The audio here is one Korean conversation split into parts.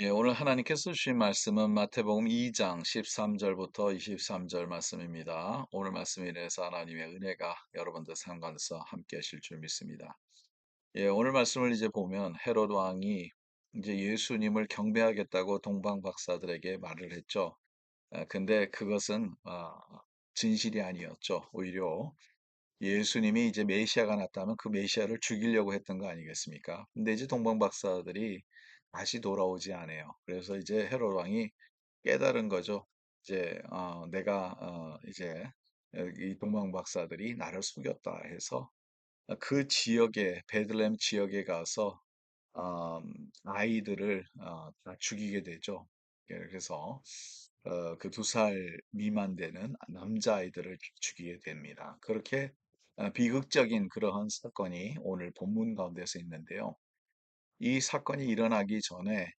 예, 오늘 하나님께서 주신 말씀은 마태복음 2장 13절부터 23절 말씀입니다. 오늘 말씀에 인해서 하나님의 은혜가 여러분들 삶 가운데서 함께 하실 줄 믿습니다. 예, 오늘 말씀을 이제 보면 헤롯 왕이 이제 예수님을 경배하겠다고 동방 박사들에게 말을 했죠. 근데 그것은 진실이 아니었죠. 오히려 예수님이 이제 메시아가 났다면 그 메시아를 죽이려고 했던 거 아니겠습니까? 근데 이제 동방 박사들이 다시 돌아오지 않아요. 그래서 이제 헤롯 왕이 깨달은 거죠. 이제 내가 이제 이 동방 박사들이 나를 속였다 해서 그 지역에 베들레헴 지역에 가서 아이들을 다 죽이게 되죠. 예, 그래서 그 2살 미만 되는 남자아이들을 죽이게 됩니다. 그렇게 비극적인 그러한 사건이 오늘 본문 가운데서 있는데요. 이 사건이 일어나기 전에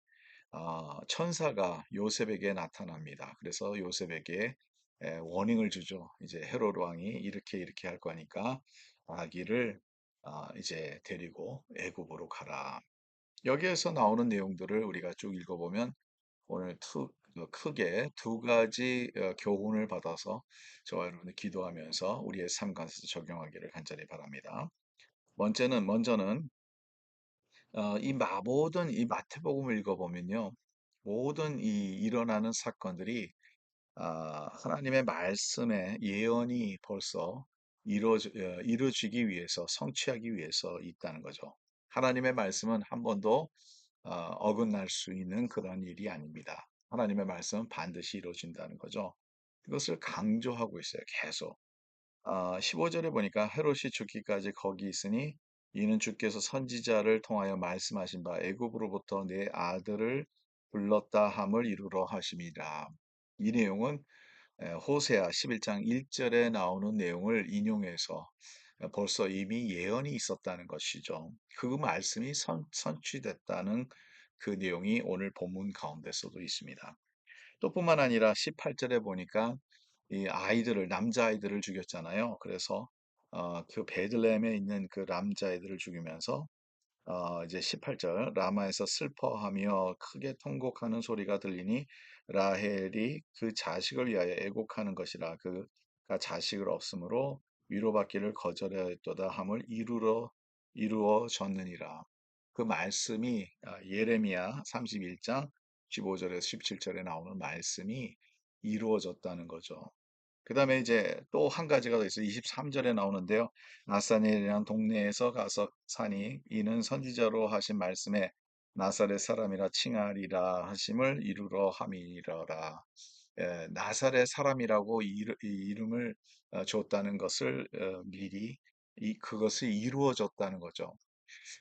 천사가 요셉에게 나타납니다. 그래서 요셉에게 워닝을 주죠. 이제 헤롯 왕이 이렇게 이렇게 할 거니까 아기를 이제 데리고 애굽으로 가라. 여기에서 나오는 내용들을 우리가 쭉 읽어보면 오늘 크게 두 가지 교훈을 받아서 저와 여러분이 기도하면서 우리의 삶 가운데서 적용하기를 간절히 바랍니다. 먼저는 이 모든 이 마태복음을 읽어보면요. 모든 이 일어나는 사건들이 하나님의 말씀의 예언이 벌써 이루어지기 위해서 성취하기 위해서 있다는 거죠. 하나님의 말씀은 한 번도 어긋날 수 있는 그런 일이 아닙니다. 하나님의 말씀은 반드시 이루어진다는 거죠. 그것을 강조하고 있어요. 계속. 15절에 보니까 헤롯이 죽기까지 거기 있으니 이는 주께서 선지자를 통하여 말씀하신 바 애굽으로부터 내 아들을 불렀다 함을 이루러 하심이라. 이 내용은 호세아 11장 1절에 나오는 내용을 인용해서 벌써 이미 예언이 있었다는 것이죠. 그 말씀이 선취됐다는 그 내용이 오늘 본문 가운데서도 있습니다. 또 뿐만 아니라 18절에 보니까 이 남자아이들을 죽였잖아요. 그래서 그 베들레헴에 있는 그 남자아이들을 죽이면서 이제 18절 라마에서 슬퍼하며 크게 통곡하는 소리가 들리니 라헬이 그 자식을 위하여 애곡하는 것이라 그가 자식을 없으므로 위로받기를 거절하였도다 함을 이루어졌느니라. 그 말씀이 예레미야 31장 15절에서 17절에 나오는 말씀이 이루어졌다는 거죠. 그 다음에 이제 또 한 가지가 더 있어요. 23절에 나오는데요. 나사렛이라는 동네에서 가서 사니 이는 선지자로 하신 말씀에 나사렛 사람이라 칭하리라 하심을 이루러 함이니라. 나사렛 사람이라고 이 이름을 줬다는 것을 미리 그것이 이루어졌다는 거죠.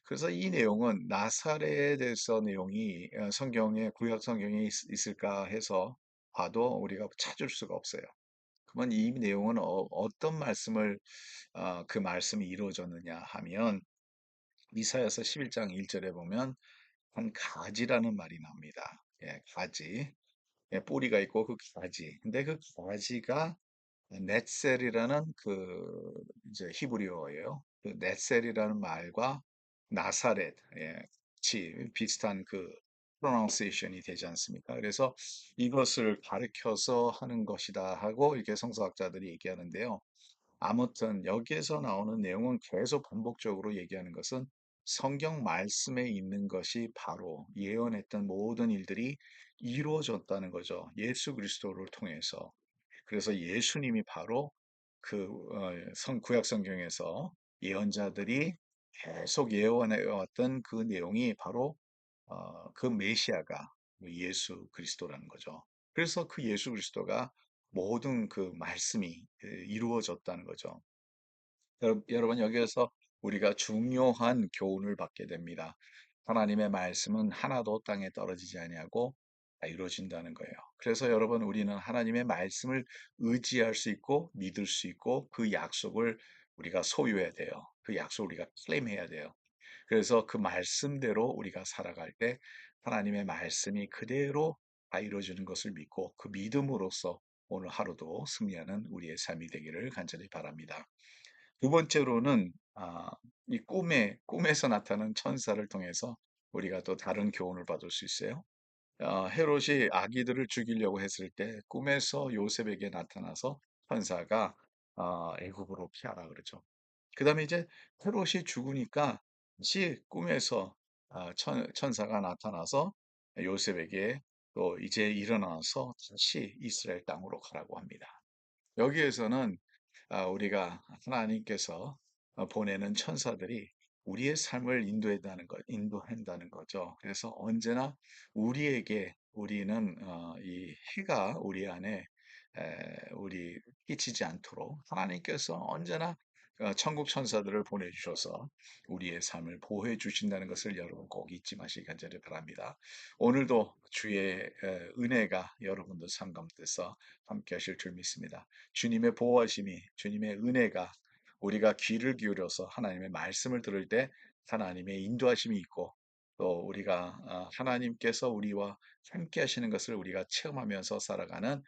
그래서 이 내용은 나사렛에 대해서 내용이 성경에 구약 성경에 있을까 해서 봐도 우리가 찾을 수가 없어요. 그러면 이 내용은 어떤 말씀을 그 말씀이 이루어졌느냐 하면 이사야서 11장 1절에 보면 한 가지라는 말이 나옵니다. 예, 가지. 예, 뿌리가 있고 그 가지. 근데 그 가지가 넷셀이라는 그 이제 히브리어예요. 그 넷셀이라는 말과 나사렛, 예, 같이 비슷한 그 프로나운세이션이 되지 않습니까? 그래서 이것을 가르켜서 하는 것이다 하고 이렇게 성서학자들이 얘기하는데요. 아무튼 여기에서 나오는 내용은 계속 반복적으로 얘기하는 것은 성경 말씀에 있는 것이 바로 예언했던 모든 일들이 이루어졌다는 거죠. 예수 그리스도를 통해서. 그래서 예수님이 바로 그 구약 성경에서 예언자들이 계속 예언해 왔던 그 내용이 바로 그 메시아가 예수 그리스도라는 거죠. 그래서 그 예수 그리스도가 모든 그 말씀이 이루어졌다는 거죠. 여러분 여기에서 우리가 중요한 교훈을 받게 됩니다. 하나님의 말씀은 하나도 땅에 떨어지지 아니하고 다 이루어진다는 거예요. 그래서 여러분 우리는 하나님의 말씀을 의지할 수 있고 믿을 수 있고 그 약속을 우리가 소유해야 돼요. 그 약속을 우리가 클레임해야 돼요. 그래서 그 말씀대로 우리가 살아갈 때 하나님의 말씀이 그대로 다 이루어지는 것을 믿고 그 믿음으로써 오늘 하루도 승리하는 우리의 삶이 되기를 간절히 바랍니다. 두 번째로는 이 꿈에서 나타나는 천사를 통해서 우리가 또 다른 교훈을 받을 수 있어요. 헤롯이 아기들을 죽이려고 했을 때 꿈에서 요셉에게 나타나서 천사가 애굽으로 피하라 그러죠. 그다음에 이제 헤롯이 죽으니까 다시 꿈에서 천사가 나타나서 요셉에게 또 이제 일어나서 다시 이스라엘 땅으로 가라고 합니다. 여기에서는 우리가 하나님께서 보내는 천사들이 우리의 삶을 인도한다는 거죠. 그래서 언제나 우리에게 우리는 이 해가 우리 안에 우리 끼치지 않도록 하나님께서 언제나 천국 천사들을 보내주셔서 우리의 삶을 보호해 주신다는 것을 여러분 꼭 잊지 마시기 간절히 바랍니다. 오늘도 주의 은혜가 여러분들 삶 가운데서 함께 하실 줄 믿습니다. 주님의 보호하심이, 주님의 은혜가 우리가 귀를 기울여서 하나님의 말씀을 들을 때 하나님의 인도하심이 있고 또 우리가 하나님께서 우리와 함께 하시는 것을 우리가 체험하면서 살아가는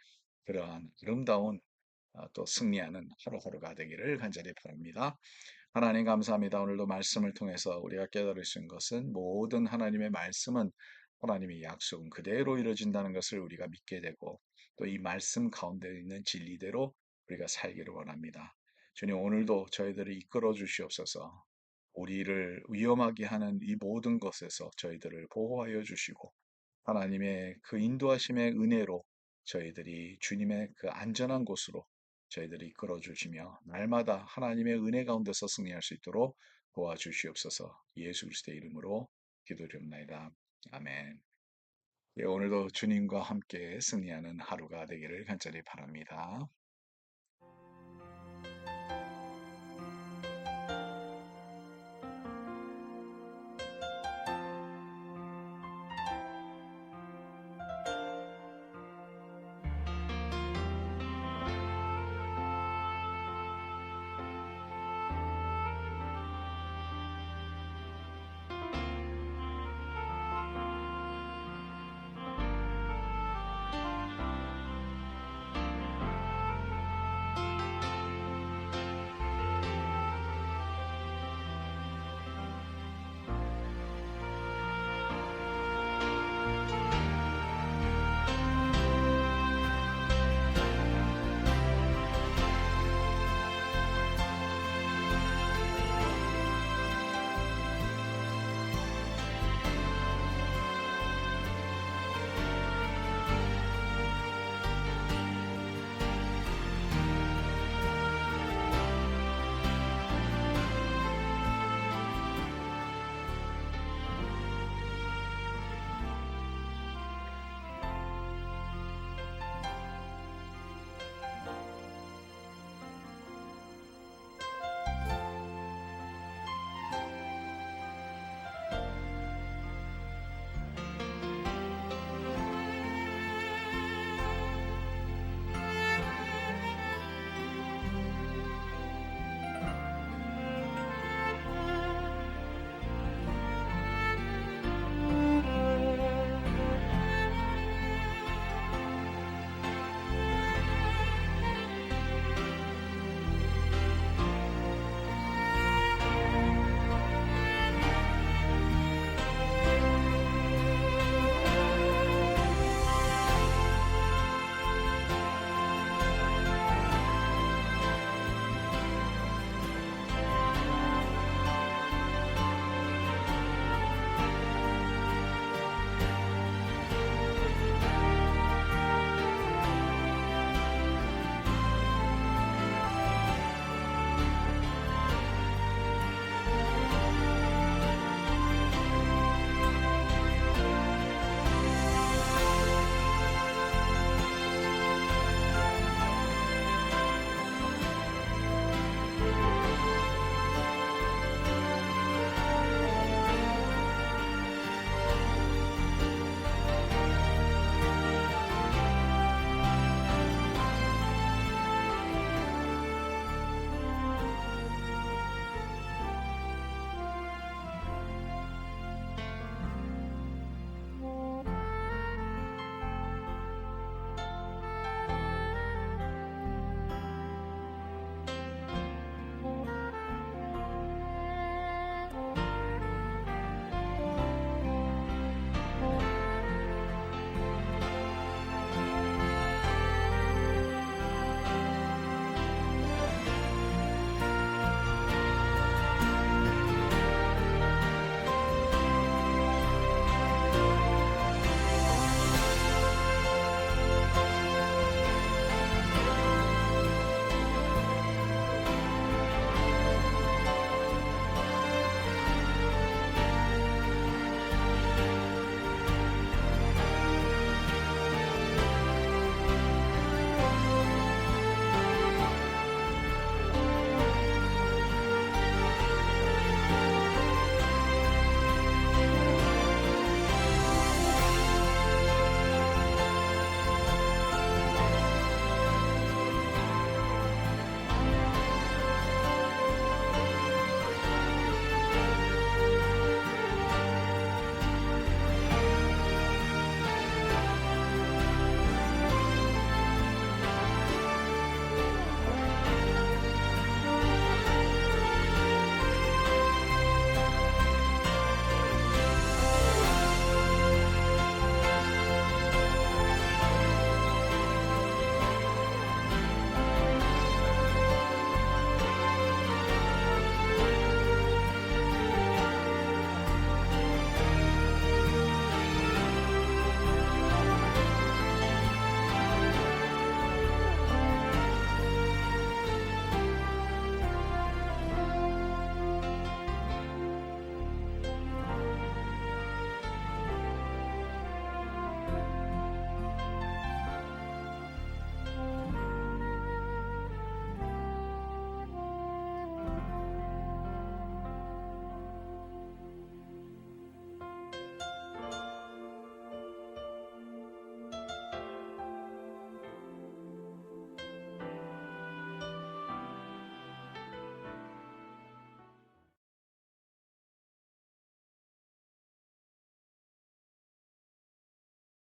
그러한 아름다운 또 승리하는 하루하루가 되기를 간절히 바랍니다. 하나님 감사합니다. 오늘도 말씀을 통해서 우리가 깨달을 수 있는 것은 모든 하나님의 말씀은 하나님의 약속은 그대로 이루어진다는 것을 우리가 믿게 되고 또 이 말씀 가운데 있는 진리대로 우리가 살기를 원합니다. 주님 오늘도 저희들을 이끌어 주시옵소서. 우리를 위험하게 하는 이 모든 것에서 저희들을 보호하여 주시고 하나님의 그 인도하심의 은혜로 저희들이 주님의 그 안전한 곳으로 저희들이 이끌어 주시며 날마다 하나님의 은혜 가운데서 승리할 수 있도록 도와주시옵소서. 예수 그리스도의 이름으로 기도드립니다. 아멘. 예, 오늘도 주님과 함께 승리하는 하루가 되기를 간절히 바랍니다.